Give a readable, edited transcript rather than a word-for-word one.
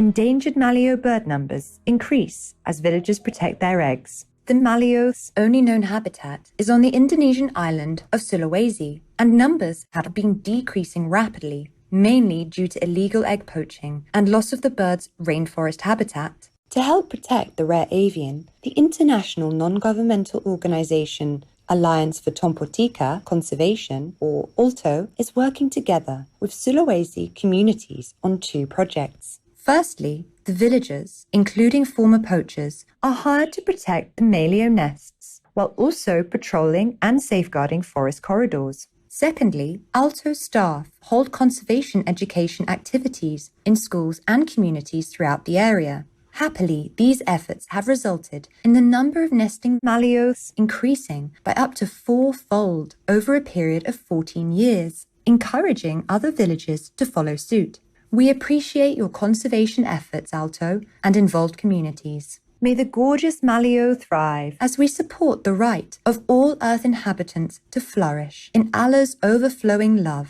endangered maleo bird numbers increase as villagers protect their eggs. The maleo's only known habitat is on the Indonesian island of Sulawesi, and numbers have been decreasing rapidly, mainly due to illegal egg poaching and loss of the bird's rainforest habitat. To help protect the rare avian, the international non-governmental organization Alliance for Tompotika Conservation, or ALTO, is working together with Sulawesi communities on 2 projects. Firstly, the villagers, including former poachers, are hired to protect the maleo nests, while also patrolling and safeguarding forest corridors. Secondly, ALTO staff hold conservation education activities in schools and communities throughout the area. Happily, these efforts have resulted in the number of nesting maleos increasing by up to 4-fold over a period of 14 years, encouraging other villages to follow suit. We appreciate your conservation efforts, ALTO, and involved communities. May the gorgeous maleo thrive as we support the right of all Earth inhabitants to flourish in Allah's overflowing love.